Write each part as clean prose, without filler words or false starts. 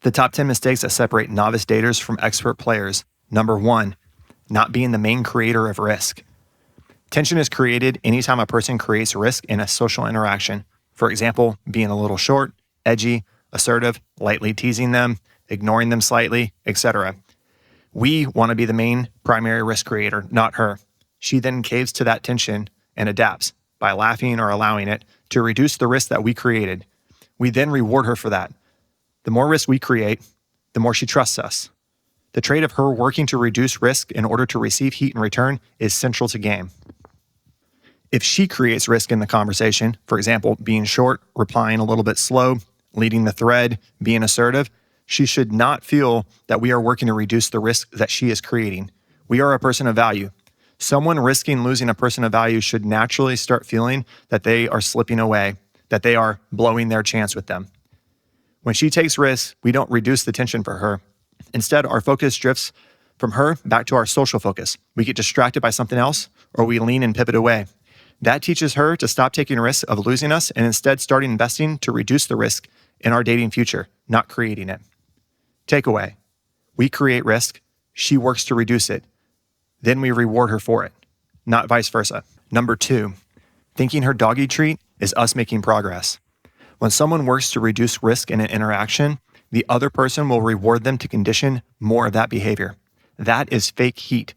The top 10 mistakes that separate novice daters from expert players. Number 1, not being the main creator of risk. Tension is created anytime a person creates risk in a social interaction. For example, being a little short, edgy, assertive, lightly teasing them, ignoring them slightly, etc. We want to be the main primary risk creator, not her. She then caves to that tension and adapts by laughing or allowing it to reduce the risk that we created. We then reward her for that. The more risk we create, the more she trusts us. The trait of her working to reduce risk in order to receive heat in return is central to game. If she creates risk in the conversation, for example, being short, replying a little bit slow, leading the thread, being assertive, she should not feel that we are working to reduce the risk that she is creating. We are a person of value. Someone risking losing a person of value should naturally start feeling that they are slipping away, that they are blowing their chance with them. When she takes risks, we don't reduce the tension for her. Instead, our focus drifts from her back to our social focus. We get distracted by something else, or we lean and pivot away. That teaches her to stop taking risks of losing us and instead starting investing to reduce the risk in our dating future, not creating it. Takeaway: we create risk, she works to reduce it. Then we reward her for it, not vice versa. Number 2, thinking her doggy treat is us making progress. When someone works to reduce risk in an interaction, the other person will reward them to condition more of that behavior. That is fake heat.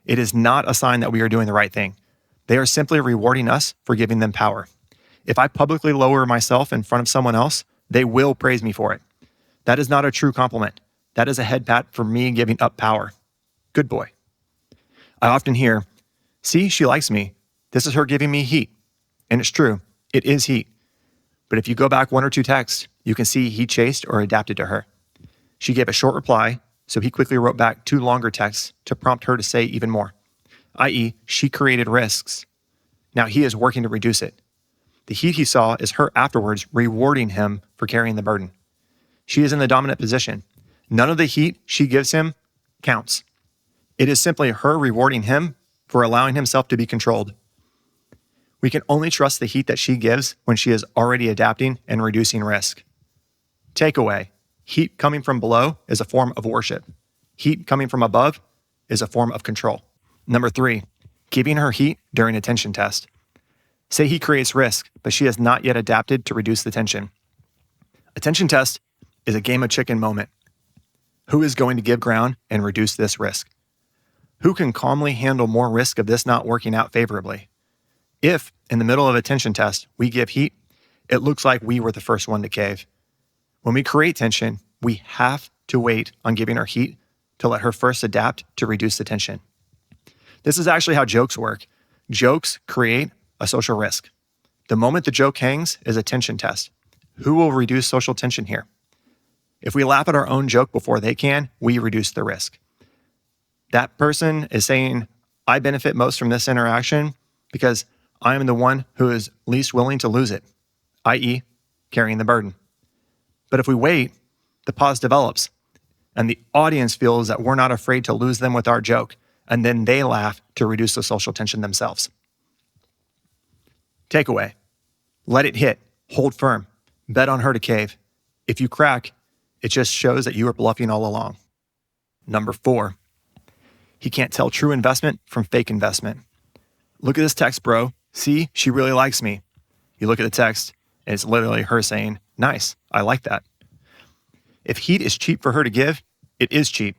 It is not a sign that we are doing the right thing. They are simply rewarding us for giving them power. If I publicly lower myself in front of someone else, they will praise me for it. That is not a true compliment. That is a head pat for me giving up power. Good boy. I often hear, see, she likes me. This is her giving me heat. And it's true, it is heat. But if you go back 1 or 2 texts, you can see he chased or adapted to her. She gave a short reply, so he quickly wrote back 2 longer texts to prompt her to say even more, i.e., she created risks. Now he is working to reduce it. The heat he saw is her afterwards rewarding him for carrying the burden. She is in the dominant position. None of the heat she gives him counts. It is simply her rewarding him for allowing himself to be controlled. We can only trust the heat that she gives when she is already adapting and reducing risk. Takeaway: heat coming from below is a form of worship. Heat coming from above is a form of control. Number 3, giving her heat during a tension test. Say he creates risk, but she has not yet adapted to reduce the tension. A tension test is a game of chicken moment. Who is going to give ground and reduce this risk? Who can calmly handle more risk of this not working out favorably? If, in the middle of a tension test, we give heat, it looks like we were the first one to cave. When we create tension, we have to wait on giving her heat to let her first adapt to reduce the tension. This is actually how jokes work. Jokes create a social risk. The moment the joke hangs is a tension test. Who will reduce social tension here? If we laugh at our own joke before they can, we reduce the risk. That person is saying, I benefit most from this interaction because I am the one who is least willing to lose it, i.e., carrying the burden. But if we wait, the pause develops, and the audience feels that we're not afraid to lose them with our joke, and then they laugh to reduce the social tension themselves. Takeaway: let it hit, hold firm, bet on her to cave. If you crack, it just shows that you were bluffing all along. Number 4, he can't tell true investment from fake investment. Look at this text, bro. See, she really likes me. You look at the text, and it's literally her saying, nice, I like that. If heat is cheap for her to give, it is cheap.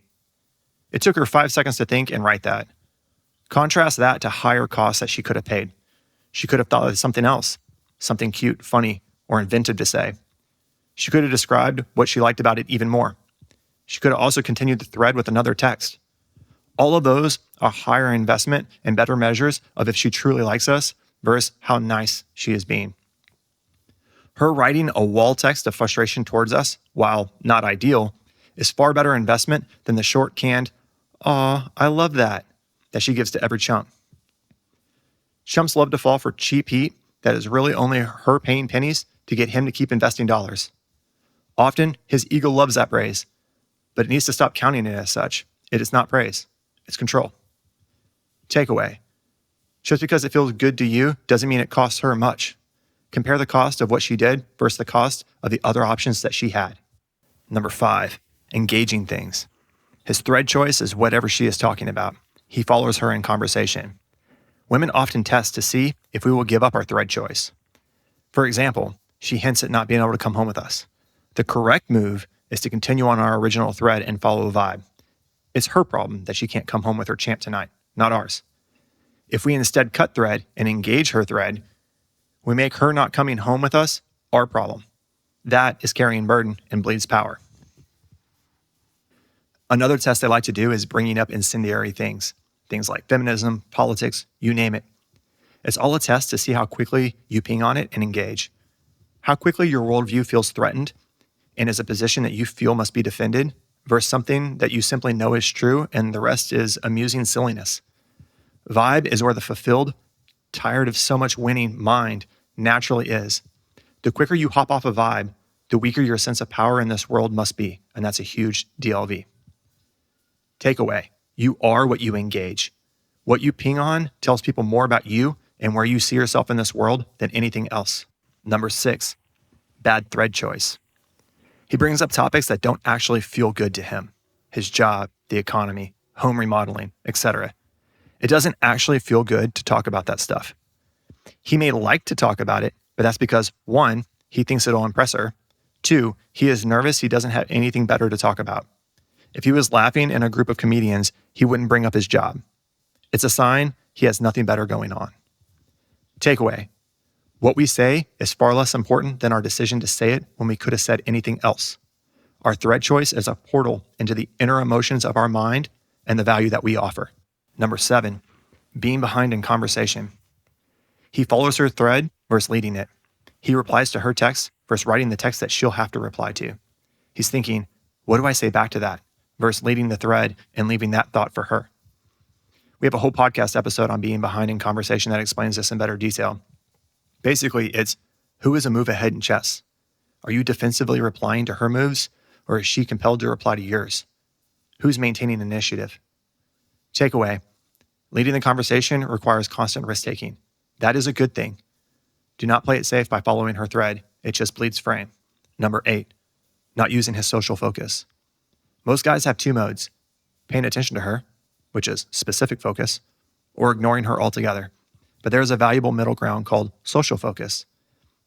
It took her 5 seconds to think and write that. Contrast that to higher costs that she could have paid. She could have thought of something else, something cute, funny, or inventive to say. She could have described what she liked about it even more. She could have also continued the thread with another text. All of those are higher investment and better measures of if she truly likes us versus how nice she is being. Her writing a wall text of frustration towards us, while not ideal, is far better investment than the short canned, "Aw, I love that," that she gives to every chump. Chumps love to fall for cheap heat that is really only her paying pennies to get him to keep investing dollars. Often, his ego loves that praise, but it needs to stop counting it as such. It is not praise. It's control. Takeaway: just because it feels good to you doesn't mean it costs her much. Compare the cost of what she did versus the cost of the other options that she had. Number 5, engaging things. His thread choice is whatever she is talking about. He follows her in conversation. Women often test to see if we will give up our thread choice. For example, she hints at not being able to come home with us. The correct move is to continue on our original thread and follow a vibe. It's her problem that she can't come home with her champ tonight, not ours. If we instead cut thread and engage her thread, we make her not coming home with us our problem. That is carrying burden and bleeds power. Another test I like to do is bringing up incendiary things like feminism, politics, you name it. It's all a test to see how quickly you ping on it and engage, how quickly your worldview feels threatened and is a position that you feel must be defended versus something that you simply know is true and the rest is amusing silliness. Vibe is where the fulfilled, tired of so much winning mind naturally is. The quicker you hop off a vibe, the weaker your sense of power in this world must be, and that's a huge DLV. Takeaway, you are what you engage. What you ping on tells people more about you and where you see yourself in this world than anything else. Number 6, bad thread choice. He brings up topics that don't actually feel good to him. His job, the economy, home remodeling, etc. It doesn't actually feel good to talk about that stuff. He may like to talk about it, but that's because 1, he thinks it'll impress her. 2, he is nervous he doesn't have anything better to talk about. If he was laughing in a group of comedians, he wouldn't bring up his job. It's a sign he has nothing better going on. Takeaway, what we say is far less important than our decision to say it when we could have said anything else. Our thread choice is a portal into the inner emotions of our mind and the value that we offer. Number 7, being behind in conversation. He follows her thread versus leading it. He replies to her text versus writing the text that she'll have to reply to. He's thinking, what do I say back to that? Versus leading the thread and leaving that thought for her. We have a whole podcast episode on being behind in conversation that explains this in better detail. Basically, it's who is a move ahead in chess? Are you defensively replying to her moves, or is she compelled to reply to yours? Who's maintaining initiative? Takeaway, leading the conversation requires constant risk-taking. That is a good thing. Do not play it safe by following her thread. It just bleeds frame. Number 8, not using his social focus. Most guys have 2 modes, paying attention to her, which is specific focus, or ignoring her altogether. But there's a valuable middle ground called social focus.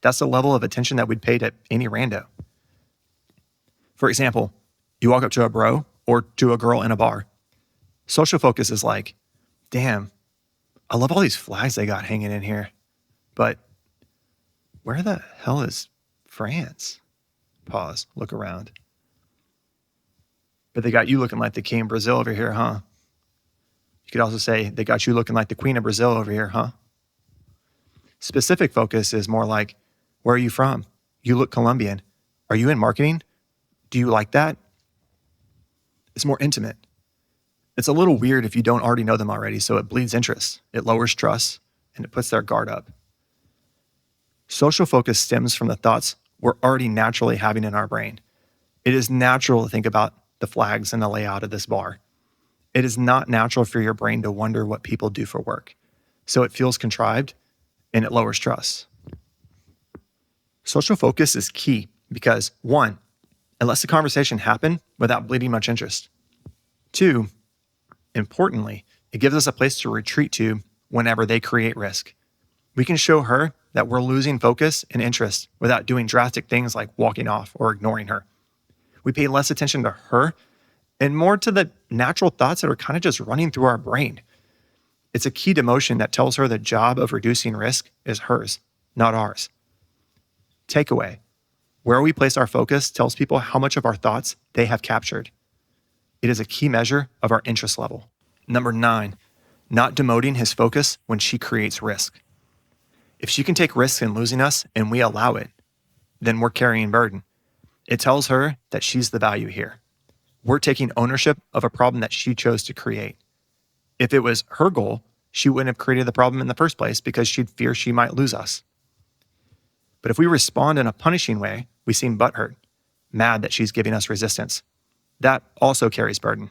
That's the level of attention that we'd pay to any rando. For example, you walk up to a bro or to a girl in a bar. Social focus is like, damn, I love all these flags they got hanging in here, but where the hell is France? Pause, look around. But they got you looking like the king of Brazil over here, huh? You could also say they got you looking like the queen of Brazil over here, huh? Specific focus is more like, where are you from? You look Colombian. Are you in marketing? Do you like that? It's more intimate. It's a little weird if you don't already know them already, so it bleeds interest, it lowers trust, and it puts their guard up. Social focus stems from the thoughts we're already naturally having in our brain. It is natural to think about the flags and the layout of this bar. It is not natural for your brain to wonder what people do for work. So it feels contrived and it lowers trust. Social focus is key because 1, it lets the conversation happen without bleeding much interest. 2, importantly, it gives us a place to retreat to whenever they create risk. We can show her that we're losing focus and interest without doing drastic things like walking off or ignoring her. We pay less attention to her and more to the natural thoughts that are kind of just running through our brain. It's a key demotion that tells her the job of reducing risk is hers, not ours. Takeaway, where we place our focus tells people how much of our thoughts they have captured. It is a key measure of our interest level. Number 9, not demoting his focus when she creates risk. If she can take risks in losing us and we allow it, then we're carrying burden. It tells her that she's the value here. We're taking ownership of a problem that she chose to create. If it was her goal, she wouldn't have created the problem in the first place because she'd fear she might lose us. But if we respond in a punishing way, we seem butthurt, mad that she's giving us resistance. That also carries burden.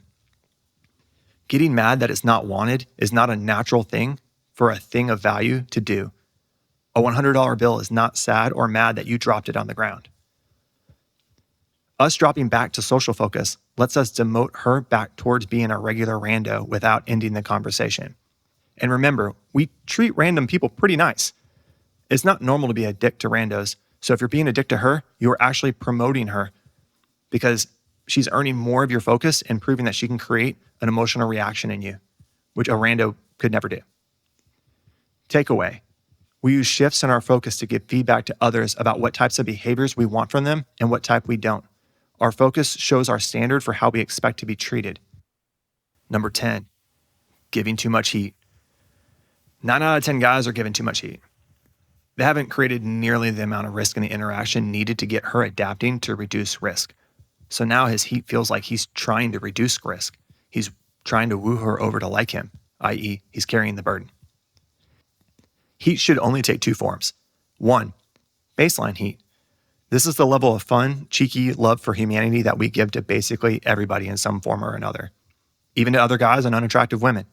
Getting mad that it's not wanted is not a natural thing for a thing of value to do. A $100 bill is not sad or mad that you dropped it on the ground. Us dropping back to social focus lets us demote her back towards being a regular rando without ending the conversation. And remember, we treat random people pretty nice. It's not normal to be a dick to randos. So if you're being a dick to her, you're actually promoting her because she's earning more of your focus and proving that she can create an emotional reaction in you, which a rando could never do. Takeaway. We use shifts in our focus to give feedback to others about what types of behaviors we want from them and what type we don't. Our focus shows our standard for how we expect to be treated. Number 10, giving too much heat. 9 out of 10 guys are giving too much heat. They haven't created nearly the amount of risk in the interaction needed to get her adapting to reduce risk. So now his heat feels like he's trying to reduce risk. He's trying to woo her over to like him, i.e., he's carrying the burden. Heat should only take 2 forms. 1, baseline heat. This is the level of fun, cheeky love for humanity that we give to basically everybody in some form or another, even to other guys and unattractive women.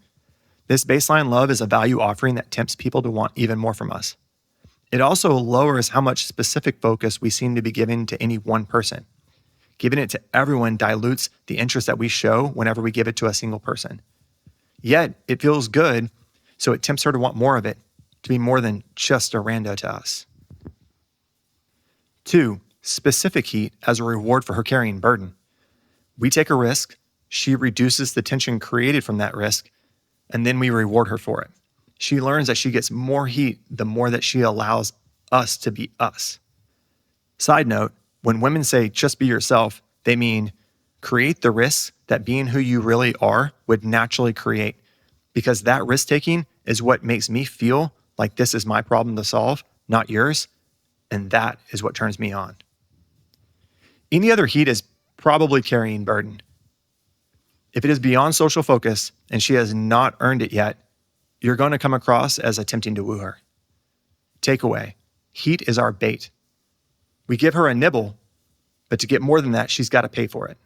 This baseline love is a value offering that tempts people to want even more from us. It also lowers how much specific focus we seem to be giving to any one person. Giving it to everyone dilutes the interest that we show whenever we give it to a single person. Yet, it feels good, so it tempts her to want more of it, to be more than just a rando to us. 2, specific heat as a reward for her carrying burden. We take a risk, she reduces the tension created from that risk, and then we reward her for it. She learns that she gets more heat the more that she allows us to be us. Side note, when women say just be yourself, they mean create the risks that being who you really are would naturally create, because that risk-taking is what makes me feel like this is my problem to solve, not yours, and that is what turns me on. Any other heat is probably carrying burden. If it is beyond social focus and she has not earned it yet, you're going to come across as attempting to woo her. Takeaway, heat is our bait. We give her a nibble, but to get more than that, she's got to pay for it.